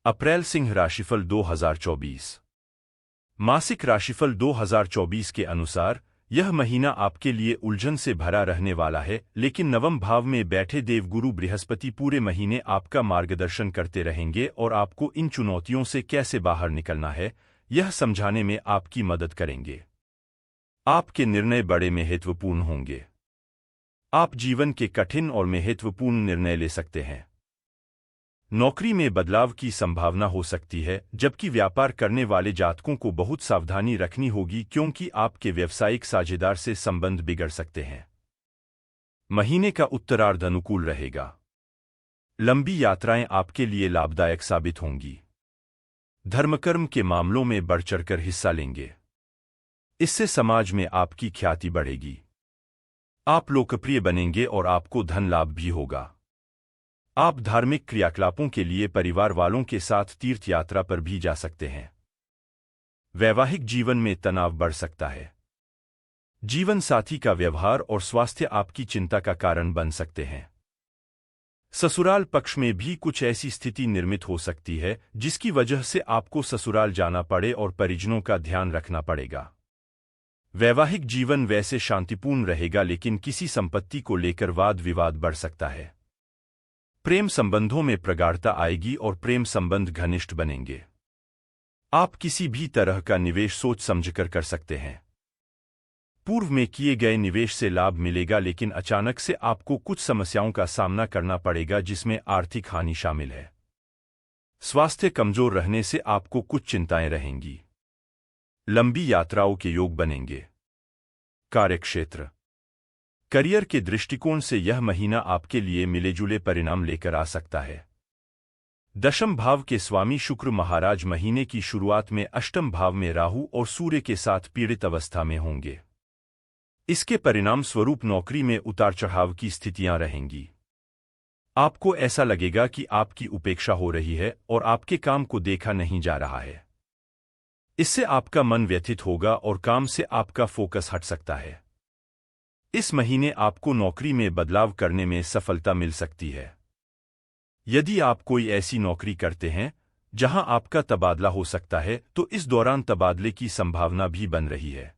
अप्रैल सिंह राशिफल 2024 मासिक राशिफल 2024 के अनुसार यह महीना आपके लिए उलझन से भरा रहने वाला है, लेकिन नवम भाव में बैठे देवगुरु बृहस्पति पूरे महीने आपका मार्गदर्शन करते रहेंगे और आपको इन चुनौतियों से कैसे बाहर निकलना है, यह समझाने में आपकी मदद करेंगे। आपके निर्णय बड़े महत्वपूर्ण होंगे। आप जीवन के कठिन और महत्वपूर्ण निर्णय ले सकते हैं। नौकरी में बदलाव की संभावना हो सकती है, जबकि व्यापार करने वाले जातकों को बहुत सावधानी रखनी होगी क्योंकि आपके व्यावसायिक साझेदार से संबंध बिगड़ सकते हैं। महीने का उत्तरार्ध अनुकूल रहेगा। लंबी यात्राएं आपके लिए लाभदायक साबित होंगी। धर्मकर्म के मामलों में बढ़-चढ़कर हिस्सा लेंगे। इससे समाज में आपकी ख्याति बढ़ेगी। आप लोकप्रिय बनेंगे और आपको धन लाभ भी होगा। आप धार्मिक क्रियाकलापों के लिए परिवार वालों के साथ तीर्थ यात्रा पर भी जा सकते हैं। वैवाहिक जीवन में तनाव बढ़ सकता है। जीवन साथी का व्यवहार और स्वास्थ्य आपकी चिंता का कारण बन सकते हैं। ससुराल पक्ष में भी कुछ ऐसी स्थिति निर्मित हो सकती है जिसकी वजह से आपको ससुराल जाना पड़े और परिजनों का ध्यान रखना पड़ेगा। वैवाहिक जीवन वैसे शांतिपूर्ण रहेगा, लेकिन किसी संपत्ति को लेकर वाद विवाद बढ़ सकता है। प्रेम संबंधों में प्रगाढ़ता आएगी और प्रेम संबंध घनिष्ठ बनेंगे। आप किसी भी तरह का निवेश सोच समझकर कर सकते हैं। पूर्व में किए गए निवेश से लाभ मिलेगा, लेकिन अचानक से आपको कुछ समस्याओं का सामना करना पड़ेगा जिसमें आर्थिक हानि शामिल है। स्वास्थ्य कमजोर रहने से आपको कुछ चिंताएं रहेंगी। लंबी यात्राओं के योग बनेंगे। कार्यक्षेत्र करियर के दृष्टिकोण से यह महीना आपके लिए मिले-जुले परिणाम लेकर आ सकता है। दशम भाव के स्वामी शुक्र महाराज महीने की शुरुआत में अष्टम भाव में राहु और सूर्य के साथ पीड़ित अवस्था में होंगे। इसके परिणाम स्वरूप नौकरी में उतार चढ़ाव की स्थितियां रहेंगी। आपको ऐसा लगेगा कि आपकी उपेक्षा हो रही है और आपके काम को देखा नहीं जा रहा है। इससे आपका मन व्यथित होगा और काम से आपका फोकस हट सकता है। इस महीने आपको नौकरी में बदलाव करने में सफलता मिल सकती है। यदि आप कोई ऐसी नौकरी करते हैं जहां आपका तबादला हो सकता है, तो इस दौरान तबादले की संभावना भी बन रही है।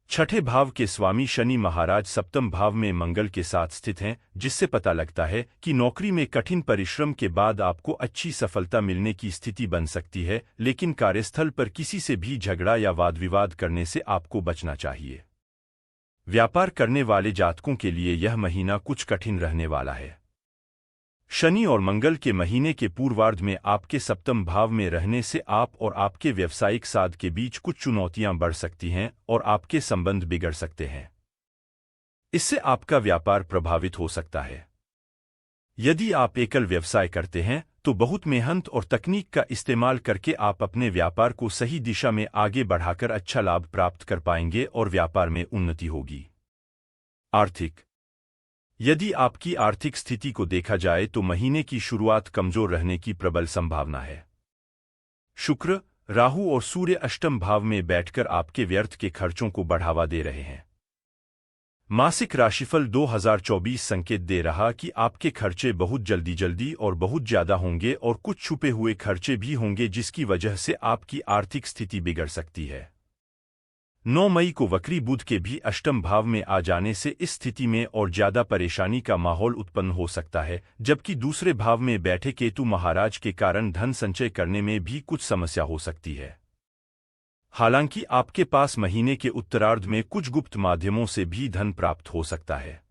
छठे भाव के स्वामी शनि महाराज सप्तम भाव में मंगल के साथ स्थित हैं, जिससे पता लगता है कि नौकरी में कठिन परिश्रम के बाद आपको अच्छी सफलता मिलने की स्थिति बन सकती है, लेकिन कार्यस्थल पर किसी से भी झगड़ा या वाद विवाद करने से आपको बचना चाहिए। व्यापार करने वाले जातकों के लिए यह महीना कुछ कठिन रहने वाला है। शनि और मंगल के महीने के पूर्वार्ध में आपके सप्तम भाव में रहने से आप और आपके व्यावसायिक साथ के बीच कुछ चुनौतियां बढ़ सकती हैं और आपके संबंध बिगड़ सकते हैं। इससे आपका व्यापार प्रभावित हो सकता है। यदि आप एकल व्यवसाय करते हैं तो बहुत मेहनत और तकनीक का इस्तेमाल करके आप अपने व्यापार को सही दिशा में आगे बढ़ाकर अच्छा लाभ प्राप्त कर पाएंगे और व्यापार में उन्नति होगी। आर्थिक यदि आपकी आर्थिक स्थिति को देखा जाए तो महीने की शुरुआत कमजोर रहने की प्रबल संभावना है। शुक्र, राहु और सूर्य अष्टम भाव में बैठकर आपके व्यर्थ के खर्चों को बढ़ावा दे रहे हैं। मासिक राशिफल 2024 संकेत दे रहा कि आपके खर्चे बहुत जल्दी और बहुत ज्यादा होंगे और कुछ छुपे हुए खर्चे भी होंगे, जिसकी वजह से आपकी आर्थिक स्थिति बिगड़ सकती है। 9 मई को वक्री बुध के भी अष्टम भाव में आ जाने से इस स्थिति में और ज्यादा परेशानी का माहौल उत्पन्न हो सकता है, जबकि दूसरे भाव में बैठे केतु महाराज के कारण धन संचय करने में भी कुछ समस्या हो सकती है। हालांकि आपके पास महीने के उत्तरार्ध में कुछ गुप्त माध्यमों से भी धन प्राप्त हो सकता है।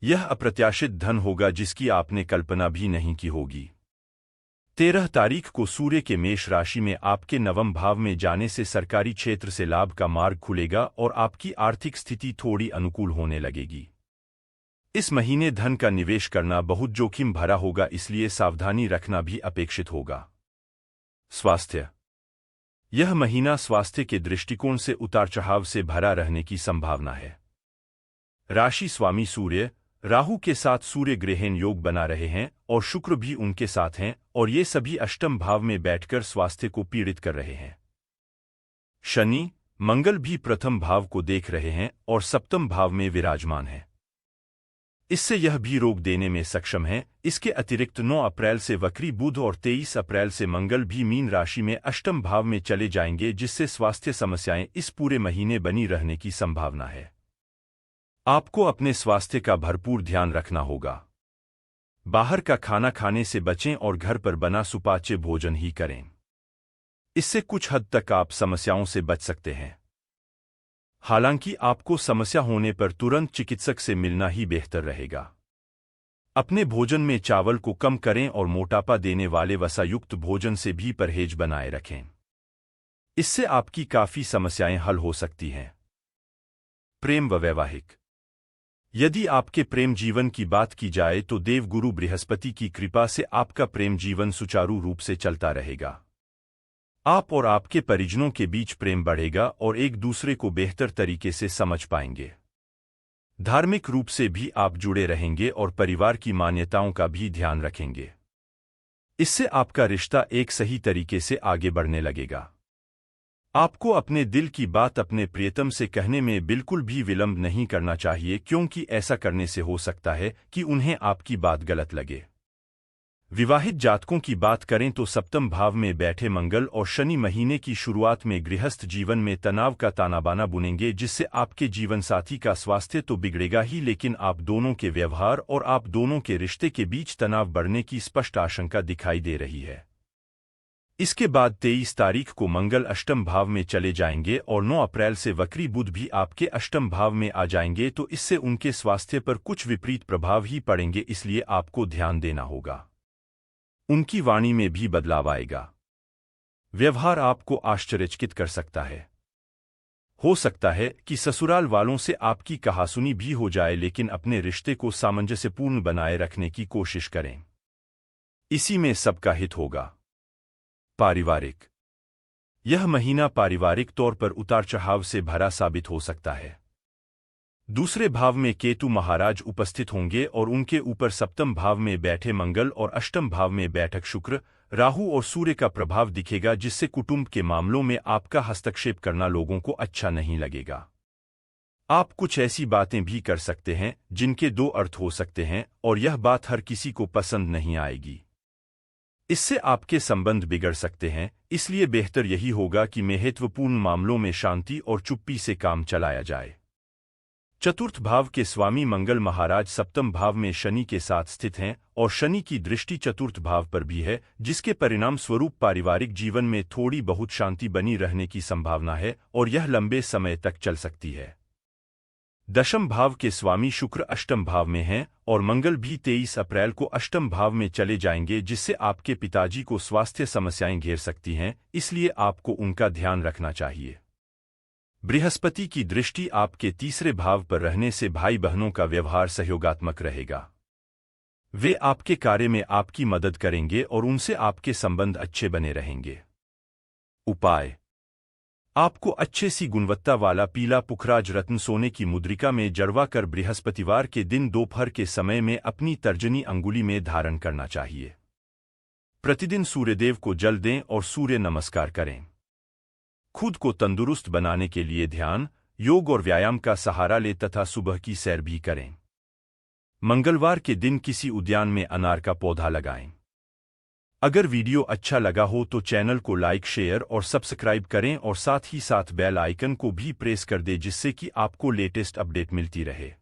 यह अप्रत्याशित धन होगा जिसकी आपने कल्पना भी नहीं की होगी। 13 तारीख को सूर्य के मेष राशि में आपके नवम भाव में जाने से सरकारी क्षेत्र से लाभ का मार्ग खुलेगा और आपकी आर्थिक स्थिति थोड़ी अनुकूल होने लगेगी। इस महीने धन का निवेश करना बहुत जोखिम भरा होगा, इसलिए सावधानी रखना भी अपेक्षित होगा। स्वास्थ्य यह महीना स्वास्थ्य के दृष्टिकोण से उतार चढ़ाव से भरा रहने की संभावना है। राशि स्वामी सूर्य राहु के साथ सूर्य ग्रहण योग बना रहे हैं और शुक्र भी उनके साथ हैं और ये सभी अष्टम भाव में बैठकर स्वास्थ्य को पीड़ित कर रहे हैं। शनि मंगल भी प्रथम भाव को देख रहे हैं और सप्तम भाव में विराजमान हैं। इससे यह भी रोक देने में सक्षम है। इसके अतिरिक्त 9 अप्रैल से वक्री बुध और 23 अप्रैल से मंगल भी मीन राशि में अष्टम भाव में चले जाएंगे, जिससे स्वास्थ्य समस्याएं इस पूरे महीने बनी रहने की संभावना है। आपको अपने स्वास्थ्य का भरपूर ध्यान रखना होगा। बाहर का खाना खाने से बचें और घर पर बना सुपाच्य भोजन ही करें। इससे कुछ हद तक आप समस्याओं से बच सकते हैं। हालांकि आपको समस्या होने पर तुरंत चिकित्सक से मिलना ही बेहतर रहेगा। अपने भोजन में चावल को कम करें और मोटापा देने वाले वसायुक्त भोजन से भी परहेज बनाए रखें। इससे आपकी काफी समस्याएं हल हो सकती हैं। प्रेम व वैवाहिक। यदि आपके प्रेम जीवन की बात की जाए तो देवगुरु बृहस्पति की कृपा से आपका प्रेम जीवन सुचारू रूप से चलता रहेगा। आप और आपके परिजनों के बीच प्रेम बढ़ेगा और एक दूसरे को बेहतर तरीके से समझ पाएंगे। धार्मिक रूप से भी आप जुड़े रहेंगे और परिवार की मान्यताओं का भी ध्यान रखेंगे। इससे आपका रिश्ता एक सही तरीके से आगे बढ़ने लगेगा। आपको अपने दिल की बात अपने प्रियतम से कहने में बिल्कुल भी विलंब नहीं करना चाहिए, क्योंकि ऐसा करने से हो सकता है कि उन्हें आपकी बात गलत लगे। विवाहित जातकों की बात करें तो सप्तम भाव में बैठे मंगल और शनि महीने की शुरुआत में गृहस्थ जीवन में तनाव का तानाबाना बुनेंगे, जिससे आपके जीवन साथी का स्वास्थ्य तो बिगड़ेगा ही, लेकिन आप दोनों के व्यवहार और आप दोनों के रिश्ते के बीच तनाव बढ़ने की स्पष्ट आशंका दिखाई दे रही है। इसके बाद 23 तारीख को मंगल अष्टम भाव में चले जाएंगे और 9 अप्रैल से वक्री बुध भी आपके अष्टम भाव में आ जाएंगे, तो इससे उनके स्वास्थ्य पर कुछ विपरीत प्रभाव ही पड़ेंगे। इसलिए आपको ध्यान देना होगा। उनकी वाणी में भी बदलाव आएगा। व्यवहार आपको आश्चर्यचकित कर सकता है। हो सकता है कि ससुराल वालों से आपकी कहासुनी भी हो जाए, लेकिन अपने रिश्ते को सामंजस्यपूर्ण बनाए रखने की कोशिश करें। इसी में सबका हित होगा। पारिवारिक। यह महीना पारिवारिक तौर पर उतार चढ़ाव से भरा साबित हो सकता है। दूसरे भाव में केतु महाराज उपस्थित होंगे और उनके ऊपर सप्तम भाव में बैठे मंगल और अष्टम भाव में बैठक शुक्र, राहु और सूर्य का प्रभाव दिखेगा, जिससे कुटुंब के मामलों में आपका हस्तक्षेप करना लोगों को अच्छा नहीं लगेगा। आप कुछ ऐसी बातें भी कर सकते हैं जिनके 2 अर्थ हो सकते हैं और यह बात हर किसी को पसंद नहीं आएगी। इससे आपके संबंध बिगड़ सकते हैं। इसलिए बेहतर यही होगा कि महत्वपूर्ण मामलों में शांति और चुप्पी से काम चलाया जाए। चतुर्थ भाव के स्वामी मंगल महाराज सप्तम भाव में शनि के साथ स्थित हैं और शनि की दृष्टि चतुर्थ भाव पर भी है, जिसके परिणाम स्वरूप पारिवारिक जीवन में थोड़ी बहुत शांति बनी रहने की संभावना है और यह लंबे समय तक चल सकती है। दशम भाव के स्वामी शुक्र अष्टम भाव में हैं और मंगल भी 23 अप्रैल को अष्टम भाव में चले जाएंगे, जिससे आपके पिताजी को स्वास्थ्य समस्याएं घेर सकती हैं। इसलिए आपको उनका ध्यान रखना चाहिए। बृहस्पति की दृष्टि आपके तीसरे भाव पर रहने से भाई बहनों का व्यवहार सहयोगात्मक रहेगा। वे आपके कार्य में आपकी मदद करेंगे और उनसे आपके संबंध अच्छे बने रहेंगे। उपाय। आपको अच्छे सी गुणवत्ता वाला पीला पुखराज रत्न सोने की मुद्रिका में जड़वा कर बृहस्पतिवार के दिन दोपहर के समय में अपनी तर्जनी अंगुली में धारण करना चाहिए। प्रतिदिन सूर्यदेव को जल दें और सूर्य नमस्कार करें। खुद को तंदुरुस्त बनाने के लिए ध्यान, योग और व्यायाम का सहारा लें तथा सुबह की सैर भी करें। मंगलवार के दिन किसी उद्यान में अनार का पौधा लगाएं। अगर वीडियो अच्छा लगा हो तो चैनल को लाइक, शेयर और सब्सक्राइब करें और साथ ही साथ बेल आइकन को भी प्रेस कर दें, जिससे कि आपको लेटेस्ट अपडेट मिलती रहे।